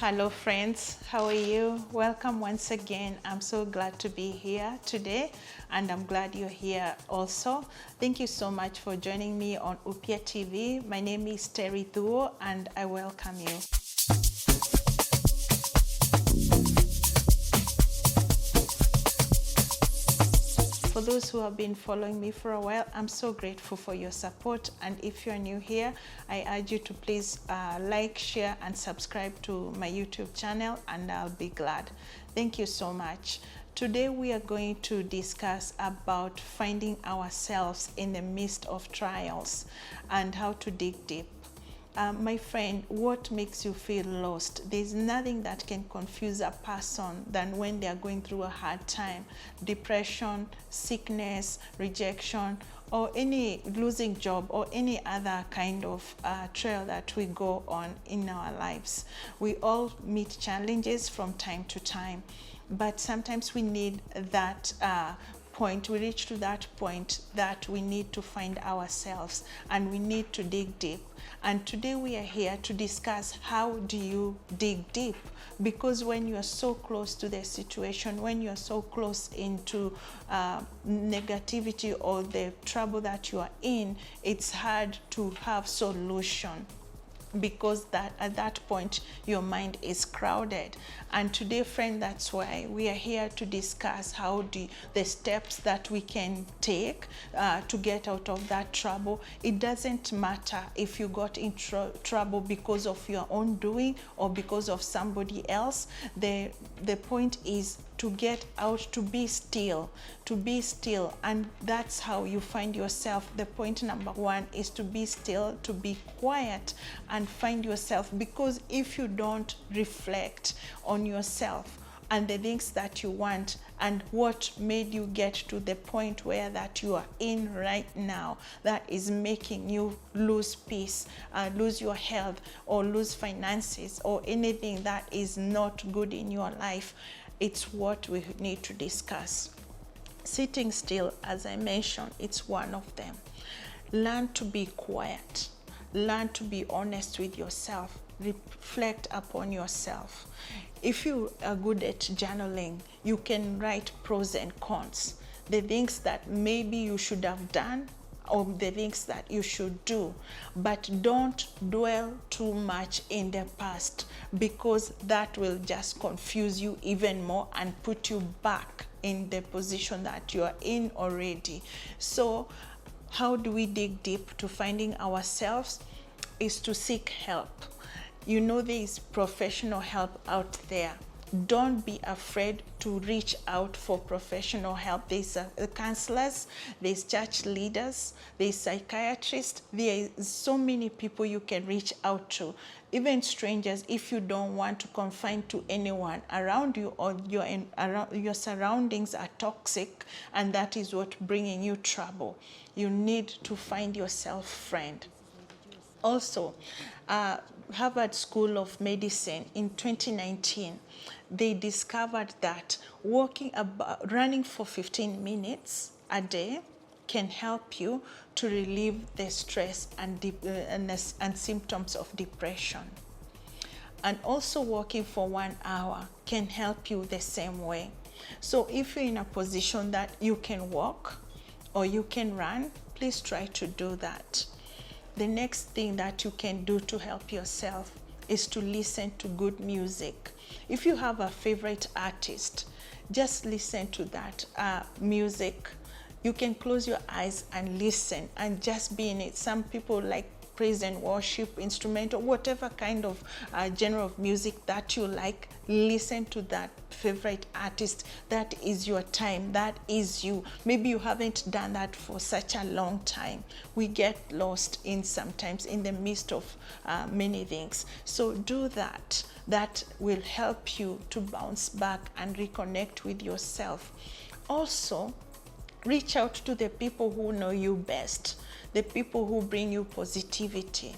Hello friends, how are you? Welcome once again. I'm so glad to be here today and I'm glad you're here also. Thank you so much for joining me on Upya TV. My name is Thuo and I welcome you. For those who have been following me for a while, I'm so grateful for your support. And if you're new here, I urge you to please like, share, and subscribe to my YouTube channel, and I'll be glad. Thank you so much. Today we are going to discuss about finding ourselves in the midst of trials and how to dig deep. My friend, what makes you feel lost? There's nothing that can confuse a person than when they are going through a hard time. Depression, sickness, rejection, or any losing job or any other kind of trail that we go on in our lives. We all meet challenges from time to time, but sometimes we need that we reach to that point that we need to find ourselves and we need to dig deep. And today we are here to discuss how do you dig deep, because when you are so close to the situation, when you are so close into negativity or the trouble that you are in, it's hard to have solution, because that at that point your mind is crowded. And today, friend, that's why we are here to discuss the steps that we can take to get out of that trouble. It doesn't matter if you got in trouble because of your own doing or because of somebody else. The point is to get out, to be still, and that's how you find yourself. The point number one is to be still, to be quiet and find yourself, because if you don't reflect on yourself and the things that you want and what made you get to the point where that you are in right now, that is making you lose peace, lose your health, or lose finances, or anything that is not good in your life, it's what we need to discuss. Sitting still, as I mentioned, it's one of them. Learn to be quiet. Learn to be honest with yourself. Reflect upon yourself. If you are good at journaling, you can write pros and cons. The things that maybe you should have done or the things that you should do, but don't dwell too much in the past, because that will just confuse you even more and put you back in the position that you are in already. So how do we dig deep to finding ourselves? Is to seek help. You know, there is professional help out there. Don't be afraid to reach out for professional help. There's counselors, there's church leaders, there's psychiatrists. There are so many people you can reach out to, even strangers, if you don't want to confine to anyone around you, or your surroundings are toxic and that is what bringing you trouble. You need to find yourself, friend. Also, Harvard School of Medicine in 2019, they discovered that running for 15 minutes a day can help you to relieve the stress and symptoms of depression. And also walking for 1 hour can help you the same way. So if you're in a position that you can walk or you can run, please try to do that. The next thing that you can do to help yourself is to listen to good music. If you have a favorite artist, just listen to that music. You can close your eyes and listen and just be in it. Some people like praise and worship, instrumental, whatever kind of genre of music that you like. Listen to that favorite artist. That is your time. That is you. Maybe you haven't done that for such a long time. We get lost sometimes in the midst of many things. So do that. That will help you to bounce back and reconnect with yourself. Also, reach out to the people who know you best, the people who bring you positivity.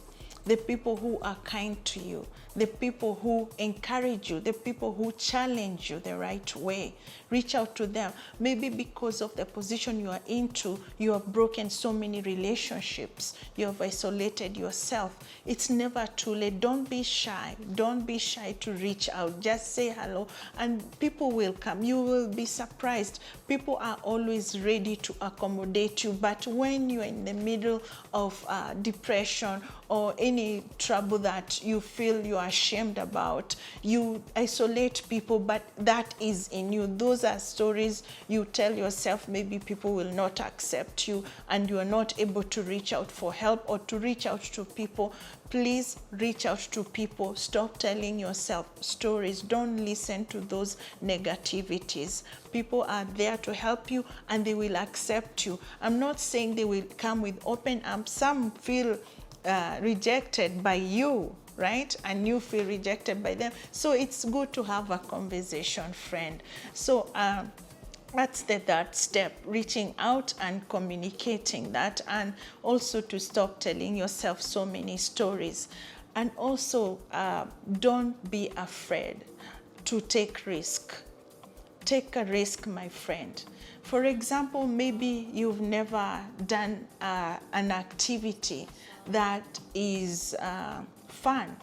the people who are kind to you, the people who encourage you, the people who challenge you the right way. Reach out to them. Maybe because of the position you are into, you have broken so many relationships, you have isolated yourself. It's never too late. Don't be shy. Don't be shy to reach out. Just say hello and people will come. You will be surprised. People are always ready to accommodate you, but when you're in the middle of depression or any trouble that you feel you are ashamed about, you isolate people, but that is in you. Those are stories you tell yourself. Maybe people will not accept you and you are not able to reach out for help or to reach out to people. Please reach out to people. Stop telling yourself stories. Don't listen to those negativities. People are there to help you and they will accept you. I'm not saying they will come with open arms. Some feel rejected by you, right? And you feel rejected by them. So it's good to have a conversation, friend. So that's the third step, reaching out and communicating that, and also to stop telling yourself so many stories. And also don't be afraid to take risk. Take a risk, my friend. For example, maybe you've never done an activity that is fun.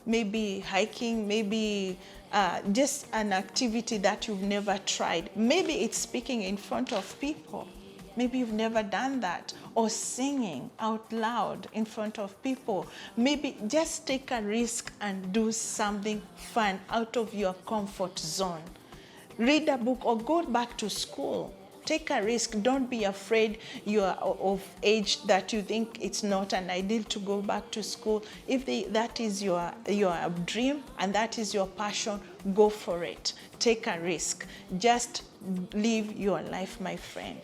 Maybe hiking, maybe just an activity that you've never tried. Maybe it's speaking in front of people. Maybe you've never done that. Or singing out loud in front of people. Maybe just take a risk and do something fun out of your comfort zone. Read a book or go back to school. Take a risk. Don't be afraid you are of age that you think it's not an ideal to go back to school. If that is your dream and that is your passion, go for it. Take a risk. Just live your life, my friend.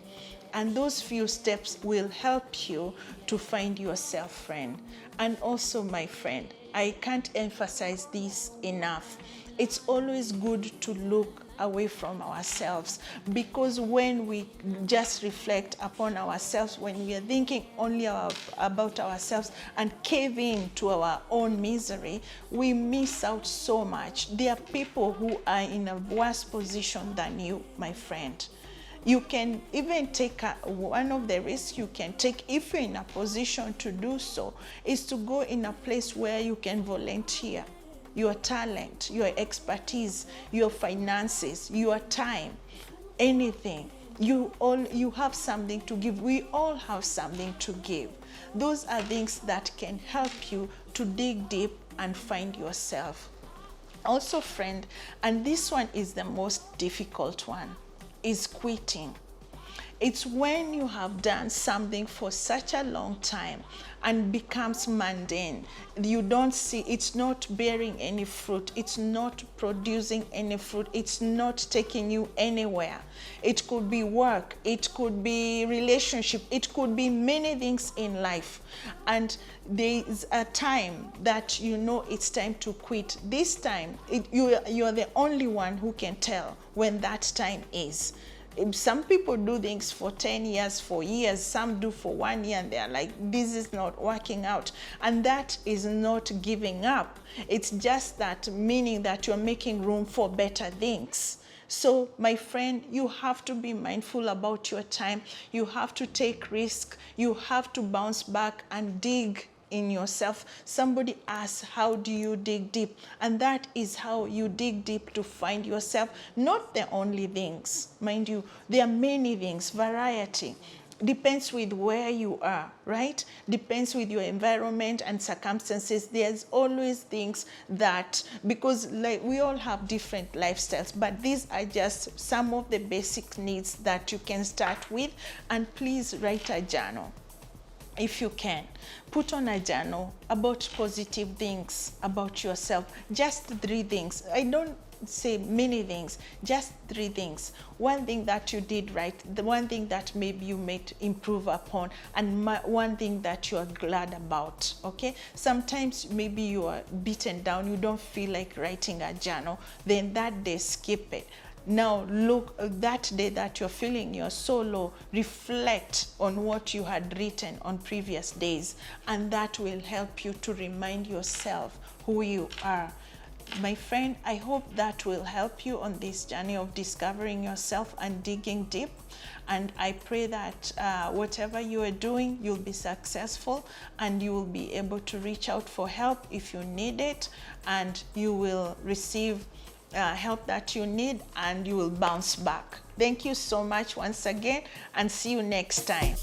And those few steps will help you to find yourself, friend. And also, my friend, I can't emphasize this enough. It's always good to look away from ourselves, because when we just reflect upon ourselves, when we are thinking only about ourselves and cave in to our own misery, we miss out so much. There are people who are in a worse position than you, my friend. You can even take one of the risks you can take, if you're in a position to do so, is to go in a place where you can volunteer your talent, your expertise, your finances, your time, anything. You have something to give. We all have something to give. Those are things that can help you to dig deep and find yourself. Also, friend, and this one is the most difficult one, is quitting. It's when you have done something for such a long time and becomes mundane. You don't see, it's not bearing any fruit. It's not producing any fruit. It's not taking you anywhere. It could be work. It could be relationship. It could be many things in life. And there is a time that you know it's time to quit. This time, you're the only one who can tell when that time is. Some people do things for 10 years, for years, some do for 1 year, and they're like, this is not working out. And that is not giving up. It's just that meaning that you're making room for better things. So, my friend, you have to be mindful about your time. You have to take risk. You have to bounce back and dig in yourself. Somebody asks, how do you dig deep? And that is how you dig deep to find yourself. Not the only things, mind you, there are many things, variety. Depends with where you are, right? Depends with your environment and circumstances. There's always things that, because like we all have different lifestyles, but these are just some of the basic needs that you can start with. And please write a journal. If you can, put on a journal about positive things about yourself. Just 3 things. I don't say many things, just 3 things. One thing that you did right, the one thing that maybe you might improve upon, and one thing that you are glad about, okay? Sometimes maybe you are beaten down, you don't feel like writing a journal, then that day skip it. Now look, that day that you're feeling you're so low, reflect on what you had written on previous days, and that will help you to remind yourself who you are. My friend, I hope that will help you on this journey of discovering yourself and digging deep. And I pray that whatever you are doing, you'll be successful, and you will be able to reach out for help if you need it, and you will receive help that you need, and you will bounce back. Thank you so much once again, and see you next time.